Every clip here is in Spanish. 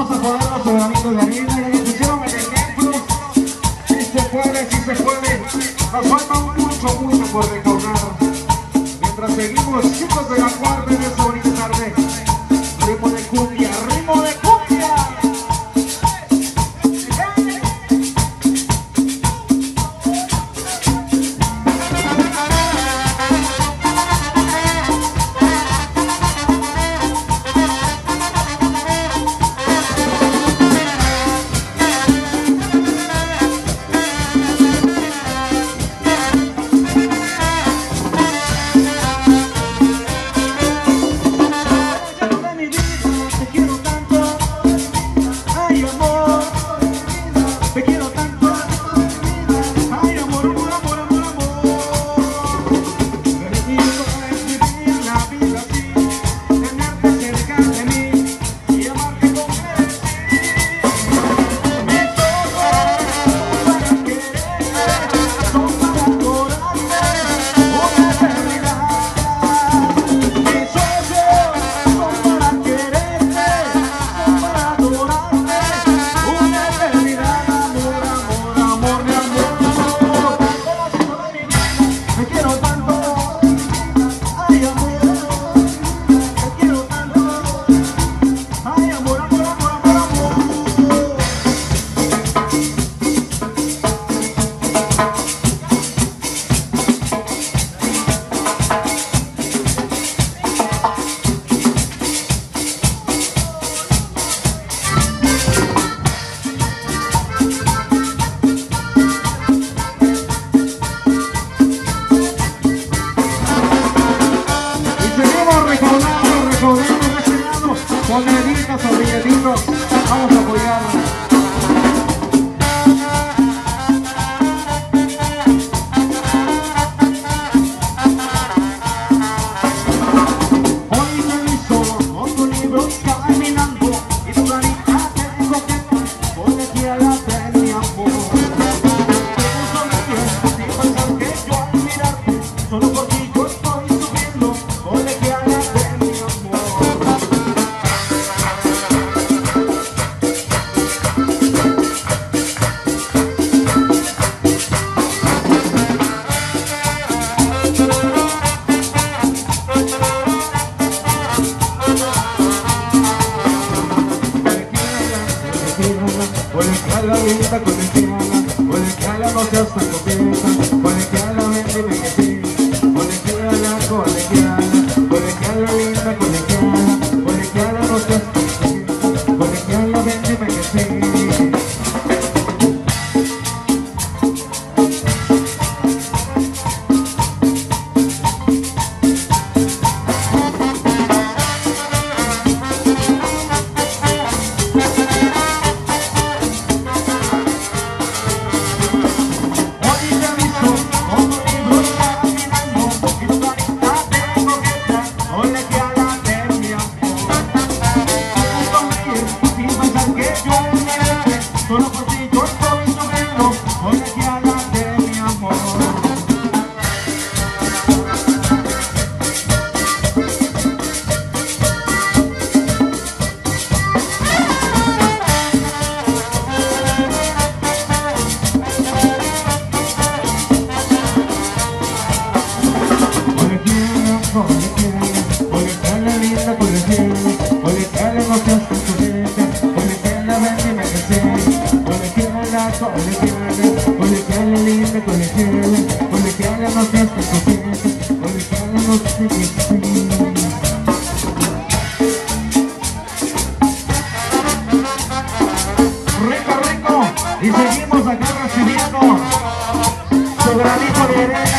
vamos a poner los granitos de harina. Ya nos pusieron el ejemplo. Si se puede, si se puede. Nos falta mucho por recaudar. Mientras seguimos, chicos de la cuarta en esta bonita tarde. Ritmo de cumbia, ritmo de cumbia. Moneditas o billetitos, vamos a apoyarla. Hoy me visto con tu libro caminando y tu carita te coqueta, colegiala de mi amor. Tengo sobre ti, sin pensar que yo al mirarte, solo por ti yo estoy sufriendo, colegiala de mi amor. Colegiala linda, colegiala no seas tan coqueta, colegiala ven dime que sí, colegiala linda, colegiala no seas tan coqueta, colegiala ven dime que sí. Colegiala linda, colegiala no seas tan coqueta, colegiala ven dime que sí, colegiala linda, colegiala no seas tan coqueta, colegiala no seas tan coqueta. Rico, y seguimos acá recibiendo su granito de arena.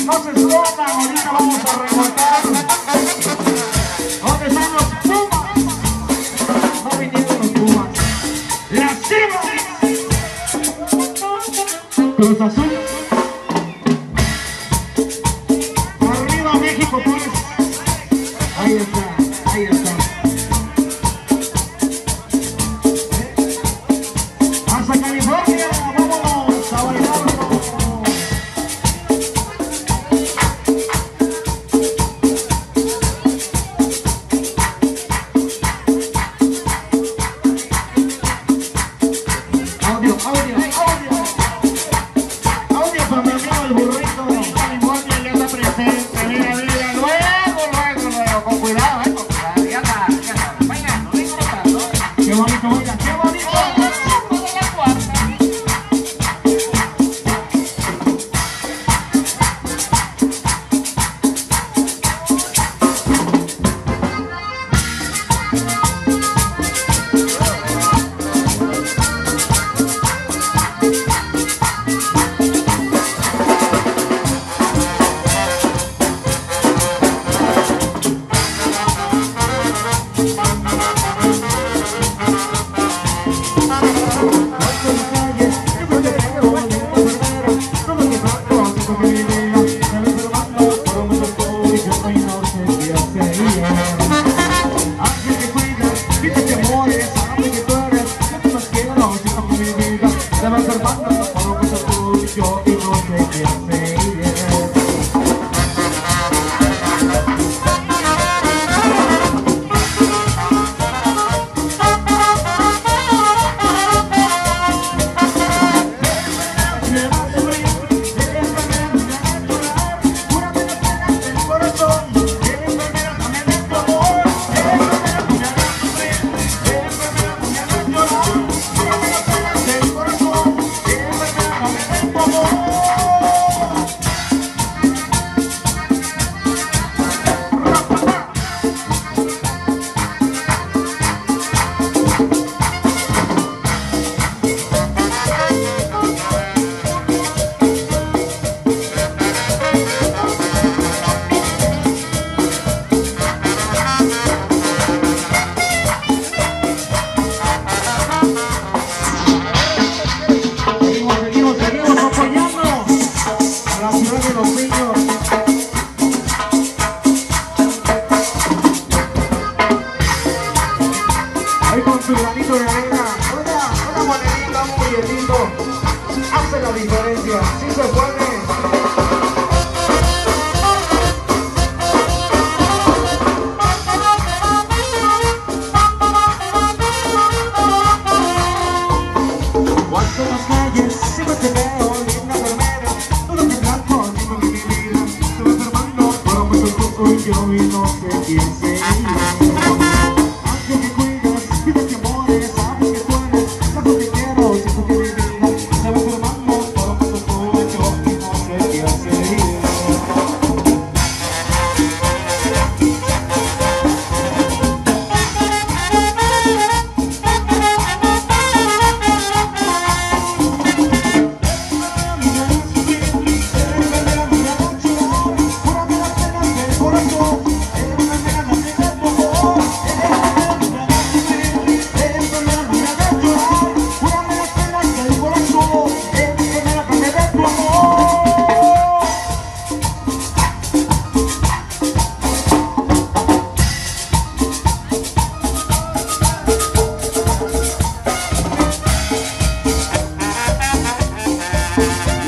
No se escondan, ahorita vamos a remontar. ¿Dónde están los Pumas? No vinieron los Pumas. ¡Las Chivas! Cruz Azul. Arriba México, pues. Ahí está, ahí está. Hasta California, vámonos a bailar. Audio, audio, audio. Audio para mi amigo el burrito. California ya está presente, mira, luego, con cuidado, con cuidado, ya está, bailando, disfrutando. Qué bonito, oiga, qué bonito. De la cuarta. Seguimos apoyando a la ciudad de los niños. Ahí con su granito de arena, una monedita, un billetito, hace la diferencia, sí se puede. Cuando en las calles siempre te veo, linda enfermera, todo que blanco, digo que mi vida, estoy enfermando, pero me tocó y yo y no sé quién sería. Ángel que cuidas, pide que amores, sabes que tú eres, lo que quiero, siento que mi vida, estoy enfermando, pero me tocó y yo y no sé quién sería.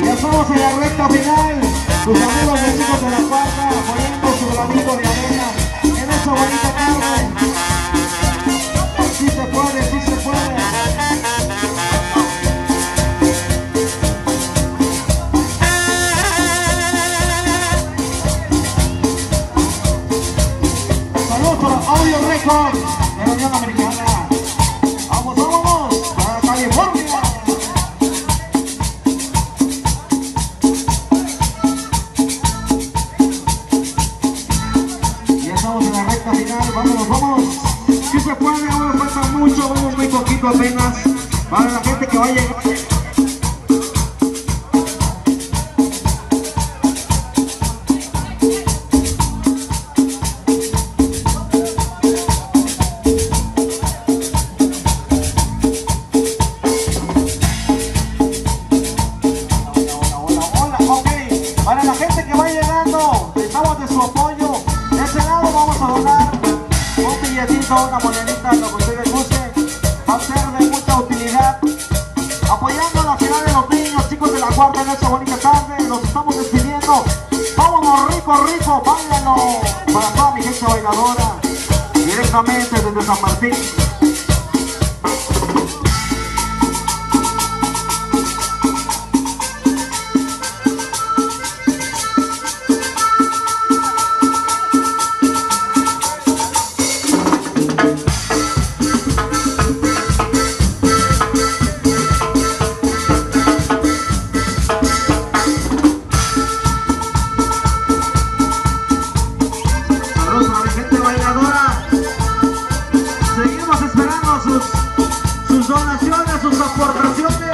Estamos en la recta final, tus amigos vecinos de la cuarta, poniendo su granito de arena en esa bonita tarde. Sí se puede, sí se puede. Saludos para Audio Records de la Unión Americana. Vamos, vámonos, para California. Estamos en la recta final, vámonos, vámonos. Si se puede, aún nos falta mucho, vamos muy poquito apenas. Para la gente que vaya. Para la gente que va llegando, necesitamos de su apoyo. De ese lado vamos a donar billetito, una monedita, lo que ustedes guste, va a ser de mucha utilidad. Apoyando a la ciudad de los niños, chicos de la cuarta en esta bonita tarde, nos estamos despidiendo. Vámonos, rico, rico, báilalo para toda mi gente bailadora, directamente desde San Martín. Sus donaciones, sus aportaciones.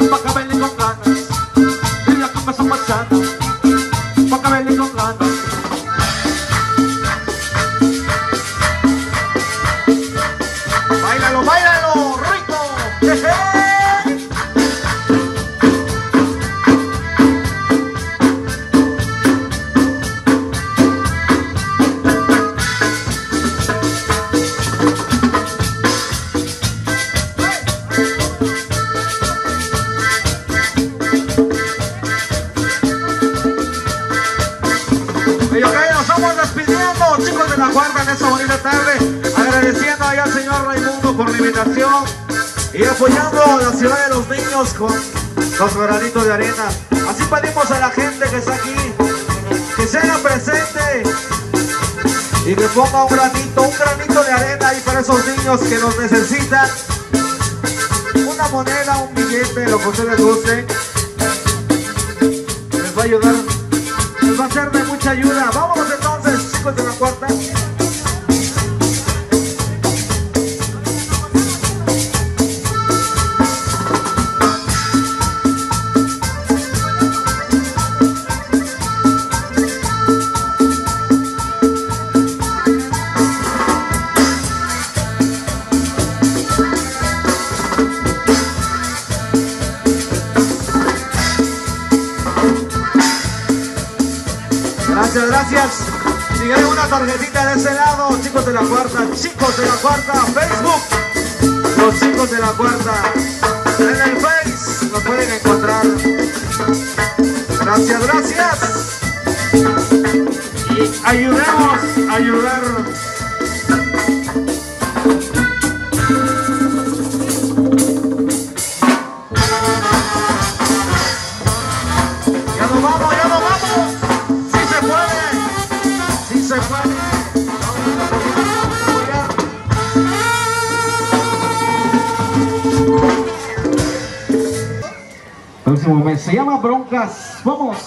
Pa' que baile con ganas, y la copa son pasando, pa' que baile con ganas. Báilalo, báilalo, rico, jeje. Chicos de la cuarta en esta bonita tarde, agradeciendo allá al señor Raimundo por la invitación y apoyando a la ciudad de los niños con los granitos de arena. Así pedimos a la gente que está aquí que se haga presente y que ponga un granito de arena ahí para esos niños que nos necesitan. Una moneda, un billete, lo que ustedes gusten, les va a ayudar, les va a ser de mucha ayuda. Vámonos entonces, chicos de la cuarta. Gracias, gracias. Si hay una tarjetita de ese lado, chicos de la cuarta, Facebook, los chicos de la cuarta, en el Face nos pueden encontrar. Gracias, gracias. Y ayudemos a ayudar. Ya nos vamos, ya nos vamos. Se puede. Próximo mes se llama Broncas. Vamos.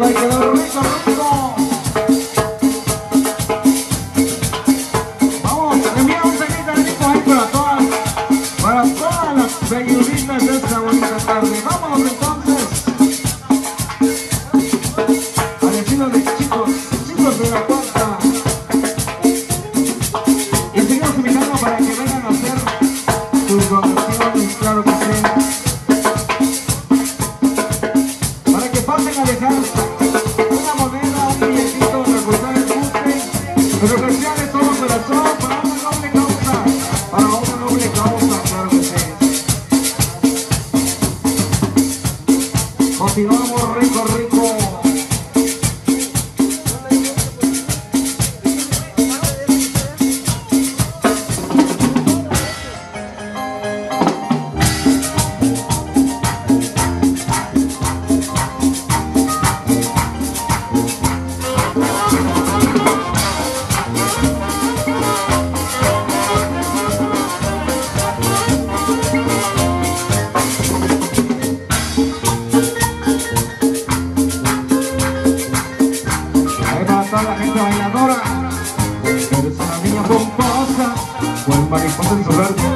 va a quedar rico, rico. Vamos, envía un temita rico ahí para todas las belluditas de esta bonita tarde. Vámonos entonces. Al estilo de chicos de la cuarta. Y seguimos invitando para que vengan a hacer sus donaciones, claro que sí. Para que pasen a dejar una moneda, un billetito, recordar el guste. Pero que sea de todo corazón para una noble causa. Para una noble causa, claro que sí. Continuamos rico, rico. La gente bailadora, eres una niña pomposa, cual mariposa en su verde,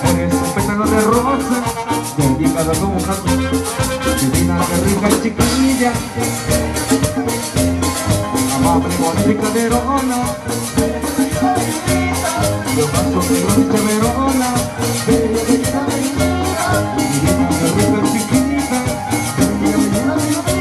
eres un pétalo de rosa, dedicada como un gato, divina, que rica chiquilla, amable, bonita y caderona, yo paso negro y chaverona, bella, bella, bella, divina, que rica chiquita, bella, bella, bella.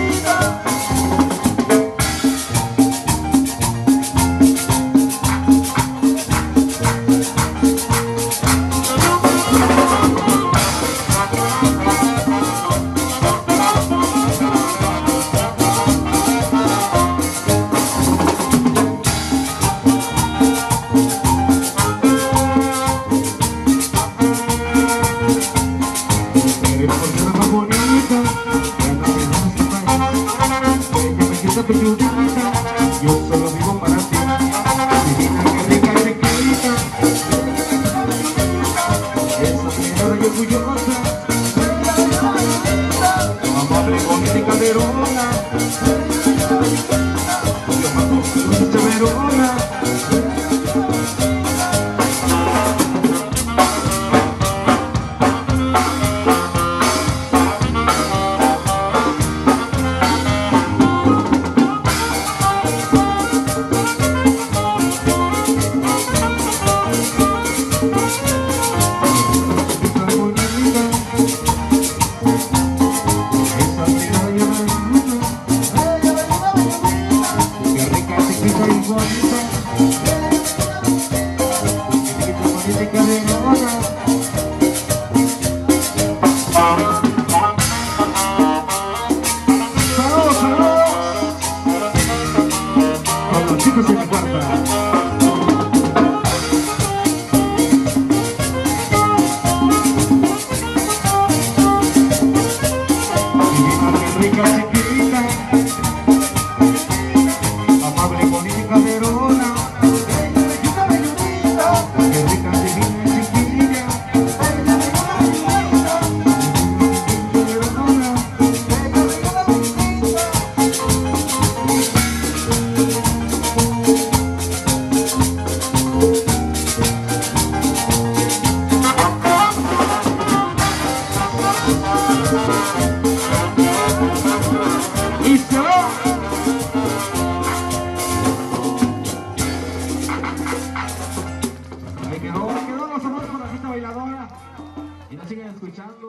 Yo solo vivo para ti, divina, que rica y chiquita, esa mirada y orgullosa, amable, bonita y caderona, yo mato dulce verona. Chicos de la cuarta. Divina, que rica chiquita, amable, bonita y caderona, que rica, divina y chiquilla, y se va. Ahí quedó, nos vamos con la cita bailadora y nos siguen escuchando.